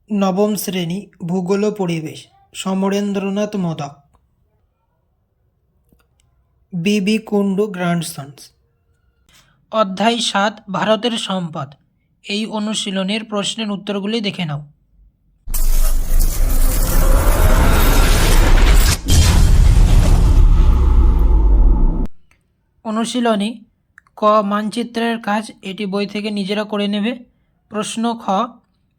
নবম শ্রেণী ভূগোল ও পরিবেশ সমরেন্দ্রনাথ মোদক। বি কুন্ডু গ্র্যান্ডসন্স। অধ্যায় ৭ ভারতের সম্পদ। এই অনুশীলনের প্রশ্নের উত্তরগুলি দেখে নাও। অনুশীলনী ক মানচিত্রের কাজ, এটি বই থেকে নিজেরা করে নেবে। প্রশ্ন খ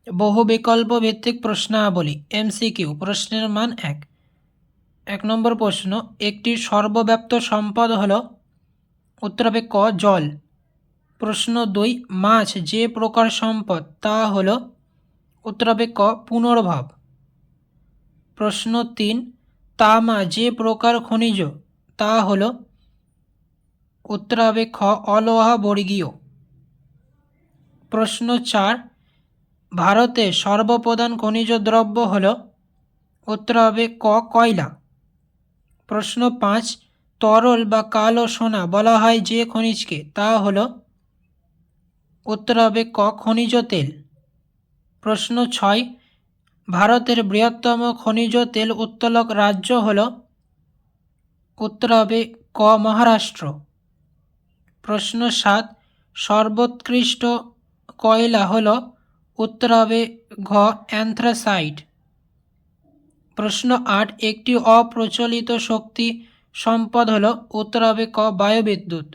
বহু বিকল্প ভিত্তিক প্রশ্নাবলী MCQ, প্রশ্নের মান ১ নম্বর প্রশ্ন, একটি সর্বব্যাপ্ত সম্পদ হল, উত্তর হবে ক জল। প্রশ্ন ২, মাছ যে প্রকার সম্পদ তা হল, উত্তর হবে ক পুনর্ভব। প্রশ্ন ৩, তামা যে প্রকার খনিজ তা হল, উত্তর হবে খ অলওহা বর্গীয়। প্রশ্ন ৪, ভারতে সর্বপ্রধান খনিজ দ্রব্য হল, উত্তর হবে ক কয়লা। প্রশ্ন ৫, তরল বা কালো সোনা বলা হয় যে খনিজকে তা হল, উত্তর হবে ক খনিজ তেল। প্রশ্ন ৬, ভারতের বৃহত্তম খনিজ তেল উত্তোলক রাজ্য হল, উত্তর হবে ক মহারাষ্ট্র। প্রশ্ন ৭, সর্বোৎকৃষ্ট কয়লা হল, উত্তর হবে ঘ অ্যান্থ্রাসাইট। প্রশ্ন ৮, একটি অপ্রচলিত শক্তি সম্পদ হল, উত্তর হবে ক বায়ুবিদ্যুৎ।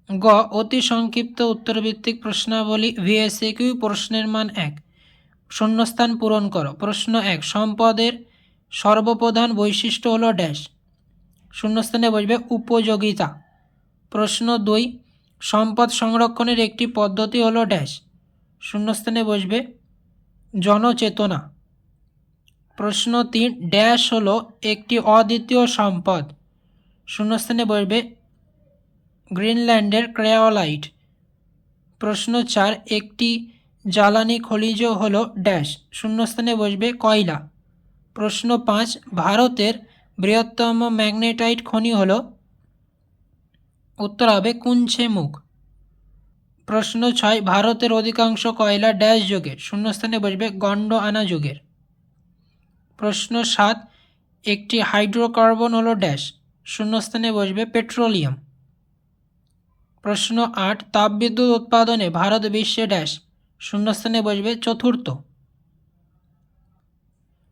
গ অতি সংক্ষিপ্ত উত্তরভিত্তিক প্রশ্নাবলী VSQ, প্রশ্নের মান ১, শূন্যস্থান পূরণ করো। প্রশ্ন ১, সম্পদের সর্বপ্রধান বৈশিষ্ট্য হল ড্যাশ, শূন্যস্থানে বসবে উপযোগিতা। প্রশ্ন ২, সম্পদ সংরক্ষণের একটি পদ্ধতি হল ড্যাশ, শূন্যস্থানে বসবে জনচেতনা। প্রশ্ন ৩, ড্যাশ হল একটি অদ্বিতীয় সম্পদ, শূন্যস্থানে বসবে গ্রিনল্যান্ডের ক্রায়োলাইট। প্রশ্ন ৪, একটি জ্বালানি খনিজ হল ড্যাশ, শূন্যস্থানে বসবে কয়লা। প্রশ্ন ৫, ভারতের বৃহত্তম ম্যাগনেটাইট খনি হল, উত্তর হবে কুঞ্চেমুখ। প্রশ্ন ৬, ভারতের অধিকাংশ কয়লা ড্যাশ যুগের, শূন্যস্থানে বসবে গন্ডোয়ানা যুগের। প্রশ্ন ৭, একটি হাইড্রোকার্বন হল ড্যাশ, শূন্যস্থানে বসবে পেট্রোলিয়াম। প্রশ্ন ৮, তাপবিদ্যুৎ উৎপাদনে ভারত বিশ্বে ড্যাশ, শূন্যস্থানে বসবে চতুর্থ।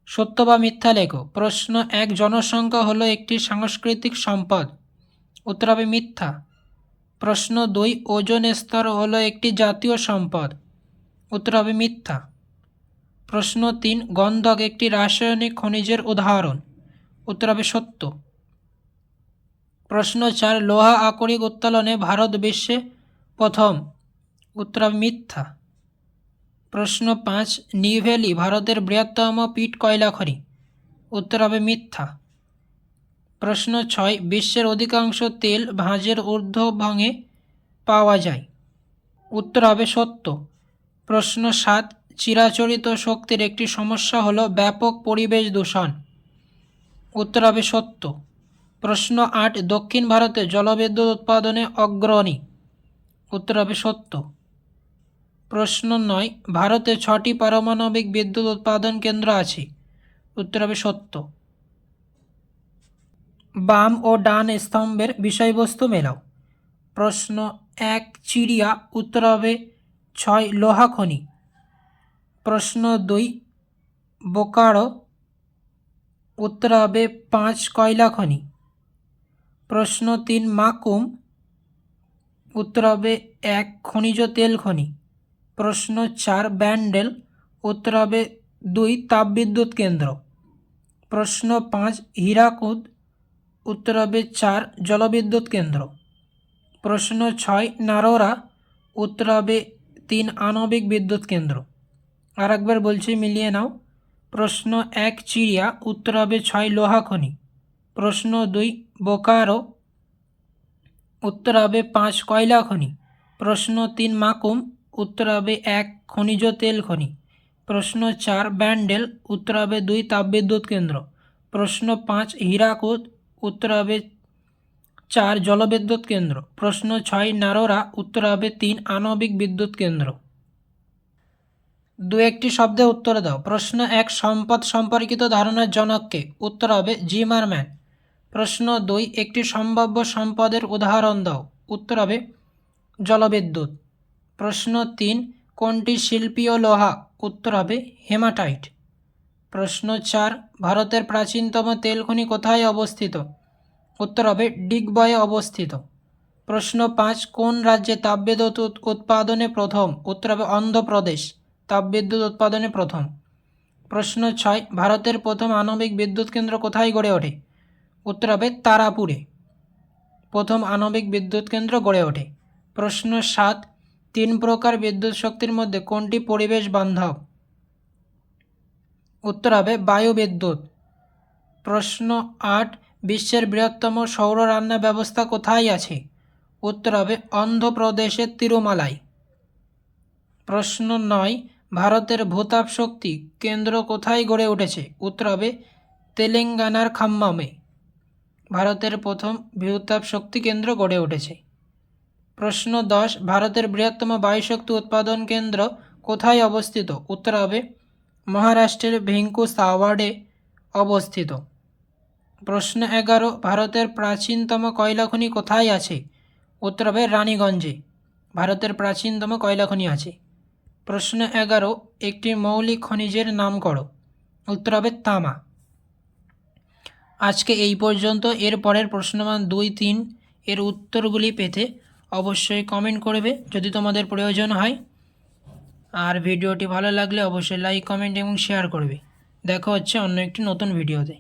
সত্য বা মিথ্যা লেখো। প্রশ্ন ১, জনসংখ্যা হলো একটি সাংস্কৃতিক সম্পদ, উত্তর হবে মিথ্যা। প্রশ্ন ২, ওজোন স্তর হলো একটি জাতীয় সম্পদ, উত্তর হবে মিথ্যা। প্রশ্ন ৩, গন্ধক একটি রাসায়নিক খনিজের উদাহরণ, উত্তর হবে সত্য। প্রশ্ন ৪, লোহা আকরিক উত্তোলনে ভারত বিশ্বে প্রথম, উত্তর হবে মিথ্যা। প্রশ্ন ৫, নিউ ভ্যালি ভারতের বৃহত্তম পিট কয়লা খনি, উত্তর হবে মিথ্যা। প্রশ্ন ৬, বিশ্বের অধিকাংশ তেল ভাঁজের ঊর্ধ্বভাগে পাওয়া যায়, উত্তর হবে সত্য। প্রশ্ন ৭, চিরাচরিত শক্তির একটি সমস্যা হলো ব্যাপক পরিবেশ দূষণ, উত্তর হবে সত্য। প্রশ্ন ৮, দক্ষিণ ভারতে জলবিদ্যুৎ উৎপাদনে অগ্রণী, উত্তর হবে সত্য। প্রশ্ন ৯, ভারতে ৬টি পারমাণবিক বিদ্যুৎ উৎপাদন কেন্দ্র আছে, উত্তর হবে সত্য। বাম ও ডান স্তম্ভের বিষয়বস্তু মেলাও। প্রশ্ন ১, চিড়িয়া, উত্তর হবে ৬ লোহা খনি। প্রশ্ন ২, বোকারো, উত্তর হবে ৫ কয়লা খনি। প্রশ্ন ৩, মাকুম, উত্তর হবে ১ খনিজ তেল খনি। প্রশ্ন ৪, ব্যান্ডেল, উত্তর হবে ২ তাপবিদ্যুৎ কেন্দ্র। প্রশ্ন ৫, হীরাকুদ, উত্তর হবে ৪ জলবিদ্যুৎ কেন্দ্র। প্রশ্ন ৬, নারোরা, উত্তর হবে ৩ আণবিক বিদ্যুৎ কেন্দ্র। আর একবার বলছি, মিলিয়ে নাও। প্রশ্ন ১, চিড়িয়া, উত্তর হবে ৬ লোহা খনি। প্রশ্ন ২, বোকারো, উত্তর হবে ৫ কয়লা খনি। প্রশ্ন ৩, মাকুম, উত্তর হবে ১ খনিজ তেল খনি। প্রশ্ন ৪, ব্যান্ডেল, উত্তর হবে ২ তাপবিদ্যুৎ কেন্দ্র। প্রশ্ন ৫, হীরাকুদ, উত্তর হবে ৪ জলবিদ্যুৎ কেন্দ্র। প্রশ্ন ৬, নারোরা, উত্তর হবে ৩ আণবিক বিদ্যুৎ কেন্দ্র। দু একটি শব্দে উত্তর দাও। প্রশ্ন 1, সম্পদ সম্পর্কিত ধারণার জনককে? উত্তর হবে জিমারম্যান। প্রশ্ন 2, একটি সম্ভাব্য সম্পদের উদাহরণ দাও। উত্তর হবে জলবিদ্যুৎ। প্রশ্ন 3, কোনটি শিল্পীয় লোহা? উত্তর হবে হেমাটাইট। প্রশ্ন 4, ভারতের প্রাচীনতম তেল খনি কোথায় অবস্থিত? উত্তর হবে ডিগবয়ে অবস্থিত। প্রশ্ন 5, কোন রাজ্যে তাপবিদ্যুৎ উৎপাদনে প্রথম? উত্তর হবে অন্ধ্রপ্রদেশ, তাপবিদ্যুৎ উৎপাদনে প্রথম। প্রশ্ন 6, ভারতের প্রথম আণবিক বিদ্যুৎ কেন্দ্র কোথায় গড়ে ওঠে? উত্তর হবে তারাপুরে, প্রথম আণবিক বিদ্যুৎ কেন্দ্র গড়ে ওঠে। প্রশ্ন 7, 3 প্রকার বিদ্যুৎ শক্তির মধ্যে কোনটি পরিবেশ বান্ধব? উত্তর হবে বায়ু বিদ্যুৎ। প্রশ্ন 8, বিশ্বের বৃহত্তম সৌর রান্না ব্যবস্থা কোথায় আছে? উত্তর হবে অন্ধ্রপ্রদেশের তিরুমালায়। প্রশ্ন 9, ভারতের ভূতাপ শক্তি কেন্দ্র কোথায় গড়ে উঠেছে? উত্তর হবে তেলেঙ্গানার খাম্মামে, ভারতের প্রথম ভূতাপ শক্তি কেন্দ্র গড়ে উঠেছে। প্রশ্ন 10, ভারতের বৃহত্তম বায়ুশক্তি উৎপাদন কেন্দ্র কোথায় অবস্থিত? উত্তর হবে মহারাষ্ট্রের ভেঙ্কুসাওয়াড়ে অবস্থিত। প্রশ্ন 11, ভারতের প্রাচীনতম কয়লা খনি কোথায় আছে? উত্তর হবে রানীগঞ্জে, ভারতের প্রাচীনতম কয়লা খনি আছে। প্রশ্ন 11, একটি মৌলিক খনিজের নাম করো। উত্তর হবে তামা। আজকে এই পর্যন্ত। এর পরের প্রশ্নমান 2, 3 এর উত্তরগুলি পেতে অবশ্যই কমেন্ট করবে যদি তোমাদের প্রয়োজন হয়। আর ভিডিওটি ভালো লাগলে অবশ্যই লাইক, কমেন্ট এবং শেয়ার করবে। দেখা হচ্ছে অন্য একটি নতুন ভিডিওতে।